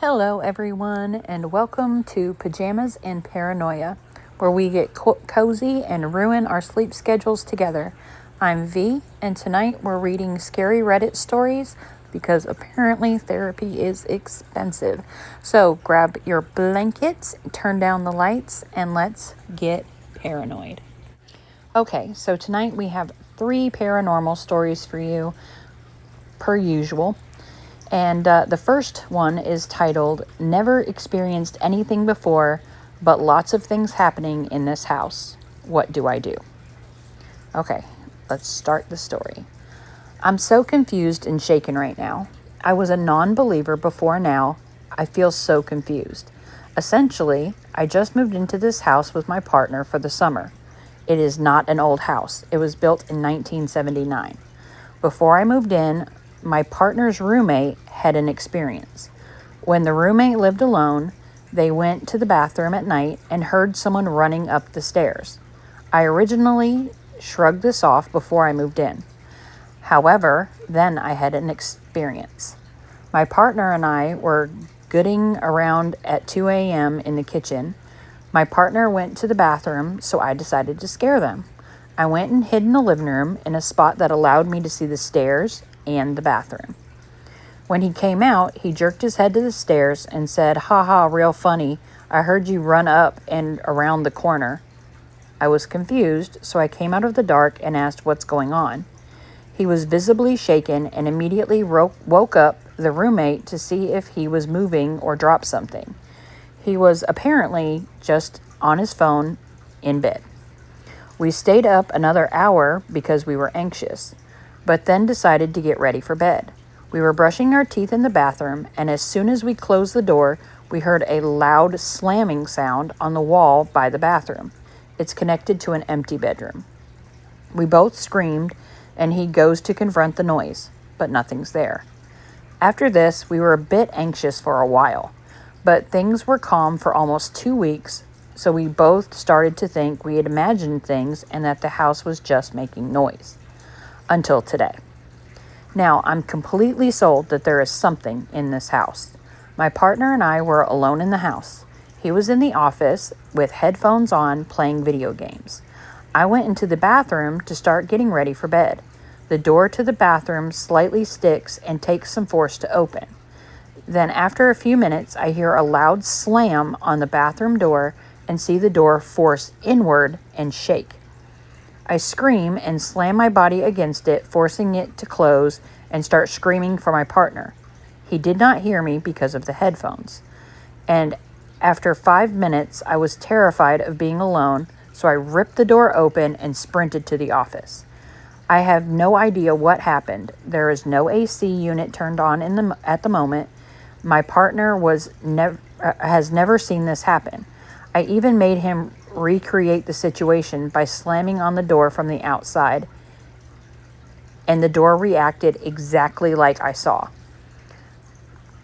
Hello, everyone, and welcome to Pajamas and Paranoia, where we get cozy and ruin our sleep schedules together. I'm V, and tonight we're reading scary Reddit stories because apparently therapy is expensive. So grab your blankets, turn down the lights, and let's get paranoid. Okay, so tonight we have 3 paranormal stories for you, per usual. And the first one is titled, Never Experienced Anything Before, but Lots of Things Happening in This House. What do I do? Okay, let's start the story. I'm so confused and shaken right now. I was a non-believer before now. I feel so confused. Essentially, I just moved into this house with my partner for the summer. It is not an old house. It was built in 1979. Before I moved in, my partner's roommate had an experience. When the roommate lived alone, they went to the bathroom at night and heard someone running up the stairs. I originally shrugged this off before I moved in. However, then I had an experience. My partner and I were gooding around at 2 a.m. in the kitchen. My partner went to the bathroom, so I decided to scare them. I went and hid in the living room in a spot that allowed me to see the stairs and the bathroom. When he came out, he jerked his head to the stairs and said, "Ha ha, real funny. I heard you run up and around the corner." I was confused, so I came out of the dark and asked what's going on. He was visibly shaken and immediately woke up the roommate to see if he was moving or dropped something. He was apparently just on his phone in bed. We stayed up another hour because we were anxious, but then decided to get ready for bed. We were brushing our teeth in the bathroom, and as soon as we closed the door, we heard a loud slamming sound on the wall by the bathroom. It's connected to an empty bedroom. We both screamed, and he goes to confront the noise, but nothing's there. After this, we were a bit anxious for a while, but things were calm for almost 2 weeks, so we both started to think we had imagined things and that the house was just making noise. Until today. Now, I'm completely sold that there is something in this house. My partner and I were alone in the house. He was in the office with headphones on playing video games. I went into the bathroom to start getting ready for bed. The door to the bathroom slightly sticks and takes some force to open. Then after a few minutes, I hear a loud slam on the bathroom door and see the door force inward and shake. I scream and slam my body against it, forcing it to close, and start screaming for my partner. He did not hear me because of the headphones. And after 5 minutes, I was terrified of being alone, so I ripped the door open and sprinted to the office. I have no idea what happened. There is no AC unit turned on at the moment. My partner has never seen this happen. I even made him recreate the situation by slamming on the door from the outside, and the door reacted exactly like I saw.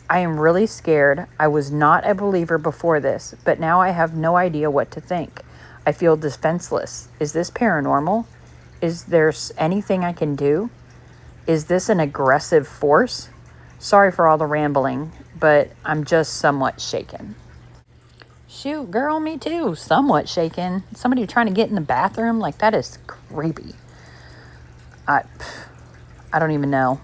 I am really scared. I was not a believer before this, but now I have no idea what to think. I feel defenseless. Is this paranormal? Is there anything I can do? Is this an aggressive force? Sorry for all the rambling, but I'm just somewhat shaken. Shoot, girl, me too. Somewhat shaken. Somebody trying to get in the bathroom? Like, that is creepy. I don't even know.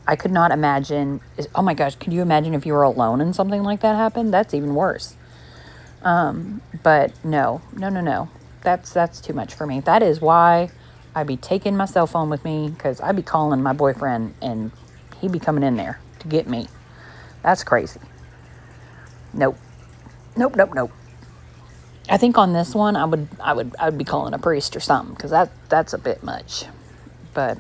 I could not imagine. Oh my gosh, could you imagine if you were alone and something like that happened? That's even worse. But no. That's too much for me. That is why I'd be taking my cell phone with me, because I'd be calling my boyfriend and he'd be coming in there to get me. That's crazy. Nope. I think on this one, I would be calling a priest or something, because that's a bit much. But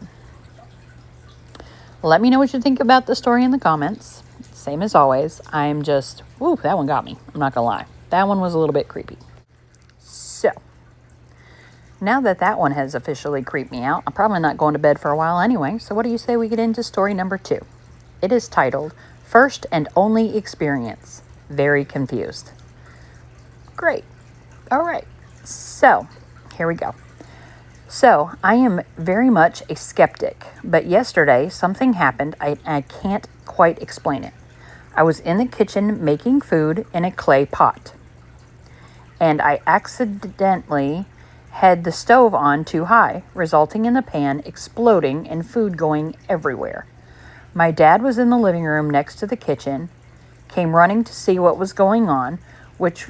let me know what you think about the story in the comments. Same as always. I'm just, that one got me. I'm not gonna lie. That one was a little bit creepy. So, now that one has officially creeped me out, I'm probably not going to bed for a while anyway. So what do you say we get into story number 2? It is titled, First and Only Experience. Very confused. Great. All right. So, here we go. So, I am very much a skeptic, but yesterday something happened. I can't quite explain it. I was in the kitchen making food in a clay pot, and I accidentally had the stove on too high, resulting in the pan exploding and food going everywhere. My dad was in the living room next to the kitchen, came running to see what was going on, which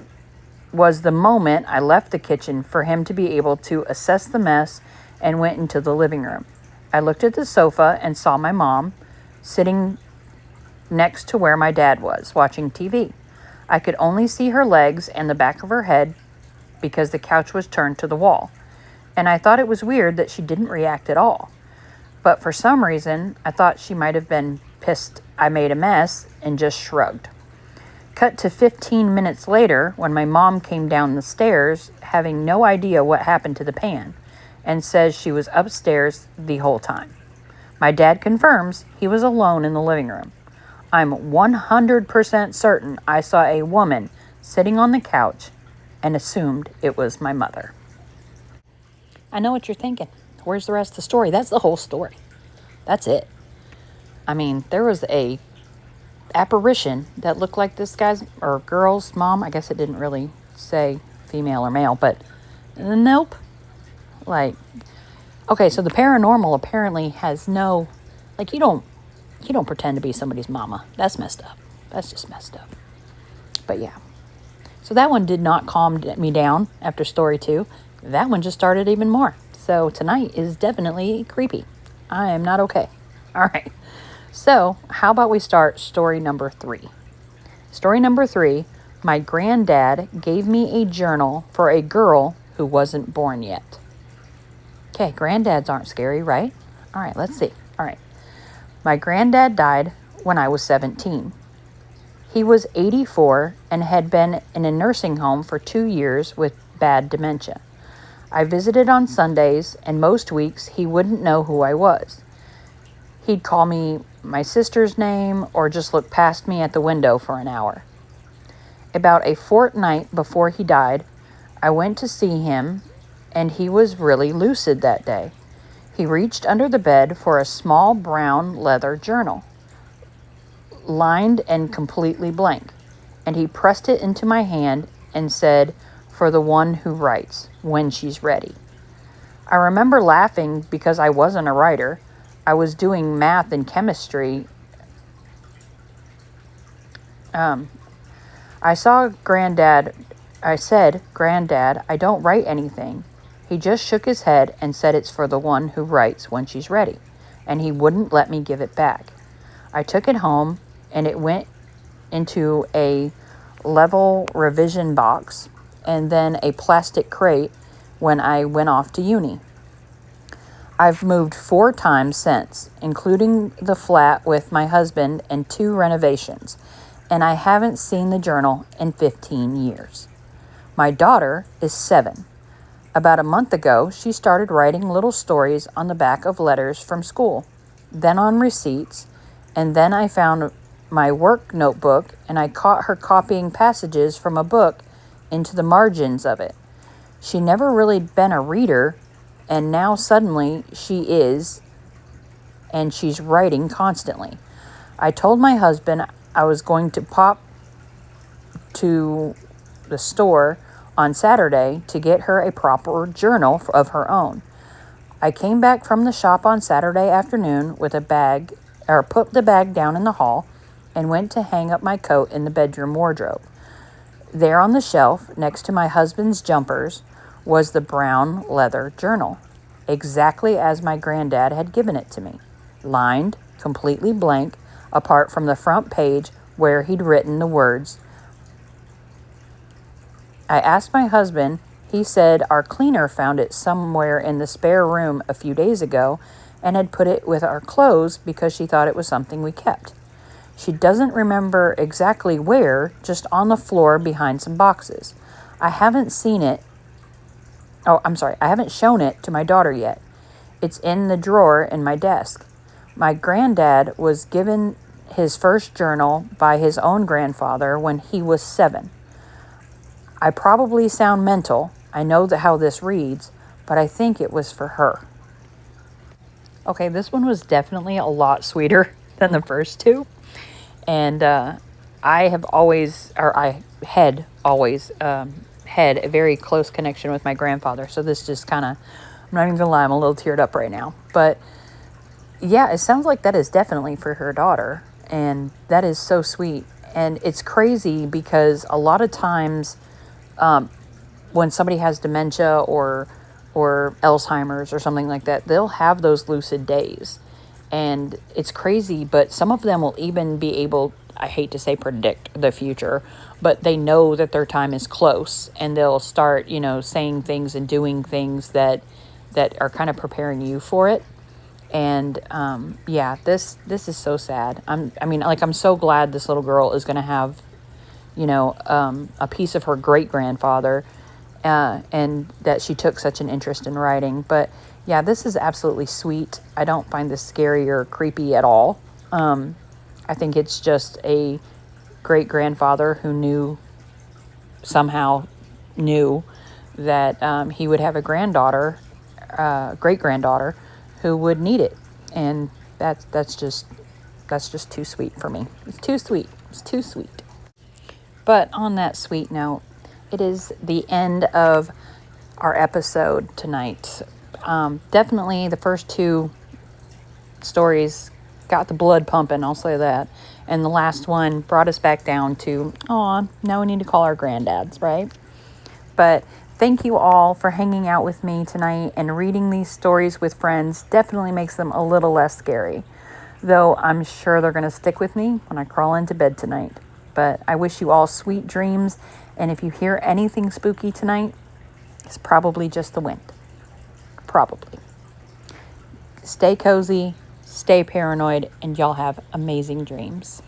was the moment I left the kitchen for him to be able to assess the mess, and went into the living room. I looked at the sofa and saw my mom sitting next to where my dad was, watching TV. I could only see her legs and the back of her head because the couch was turned to the wall, and I thought it was weird that she didn't react at all. But for some reason, I thought she might have been pissed I made a mess and just shrugged. Cut to 15 minutes later, when my mom came down the stairs, having no idea what happened to the pan, and says she was upstairs the whole time. My dad confirms he was alone in the living room. I'm 100% certain I saw a woman sitting on the couch and assumed it was my mother. I know what you're thinking. Where's the rest of the story? That's the whole story. That's it. I mean, there was a apparition that looked like this guy's or girl's mom. I guess it didn't really say female or male, but nope. Like, okay, so the paranormal apparently has no, like, you don't pretend to be somebody's mama. That's messed up. That's just messed up. But yeah. So that one did not calm me down after story 2. That one just started even more. So tonight is definitely creepy. I am not okay. All right. So how about we start story number 3? Story number 3, my granddad gave me a journal for a girl who wasn't born yet. Okay, granddads aren't scary, right? All right, let's see. All right. My granddad died when I was 17. He was 84 and had been in a nursing home for 2 years with bad dementia. I visited on Sundays, and most weeks he wouldn't know who I was. He'd call me my sister's name or just look past me at the window for an hour. About a fortnight before he died, I went to see him, and he was really lucid that day. He reached under the bed for a small brown leather journal, lined and completely blank, and he pressed it into my hand and said, "For the one who writes, when she's ready." I remember laughing because I wasn't a writer. I was doing math and chemistry. I said, "Granddad, I don't write anything." He just shook his head and said it's for the one who writes when she's ready, and he wouldn't let me give it back. I took it home, and it went into a level revision box and then a plastic crate when I went off to uni. I've moved 4 times since, including the flat with my husband and 2 renovations, and I haven't seen the journal in 15 years. My daughter is 7. About a month ago, she started writing little stories on the back of letters from school, then on receipts, and then I found my work notebook and I caught her copying passages from a book into the margins of it. She never really been a reader, and now suddenly she is, and she's writing constantly. I told my husband I was going to pop to the store on Saturday to get her a proper journal of her own. I came back from the shop on Saturday afternoon with a bag, or put the bag down in the hall, and went to hang up my coat in the bedroom wardrobe. There on the shelf, next to my husband's jumpers, was the brown leather journal, exactly as my granddad had given it to me, lined, completely blank, apart from the front page where he'd written the words. I asked my husband. He said our cleaner found it somewhere in the spare room a few days ago and had put it with our clothes because she thought it was something we kept. She doesn't remember exactly where, just on the floor behind some boxes. I haven't shown it to my daughter yet. It's in the drawer in my desk. My granddad was given his first journal by his own grandfather when he was 7. I probably sound mental. I know how this reads, but I think it was for her. Okay, this one was definitely a lot sweeter than the first 2. And I have always, or I had always, had a very close connection with my grandfather. So this just kind of, I'm not even gonna lie, I'm a little teared up right now. But yeah, it sounds like that is definitely for her daughter. And that is so sweet. And it's crazy because a lot of times when somebody has dementia or Alzheimer's or something like that, they'll have those lucid days. And it's crazy, but some of them will even be able, I hate to say predict the future, but they know that their time is close and they'll start, saying things and doing things that are kind of preparing you for it. And yeah, this is so sad. I'm so glad this little girl is going to have, a piece of her great grandfather, and that she took such an interest in writing. But yeah, this is absolutely sweet. I don't find this scary or creepy at all. I think it's just a great grandfather who somehow knew that he would have a granddaughter, great granddaughter, who would need it, and that's just too sweet for me. It's too sweet. It's too sweet. But on that sweet note, it is the end of our episode tonight. Definitely the first two stories got the blood pumping, I'll say that. And the last one brought us back down to, now we need to call our granddads, right? But thank you all for hanging out with me tonight, and reading these stories with friends definitely makes them a little less scary. Though I'm sure they're going to stick with me when I crawl into bed tonight. But I wish you all sweet dreams, and if you hear anything spooky tonight, it's probably just the wind. Probably. Stay cozy, stay paranoid, and y'all have amazing dreams.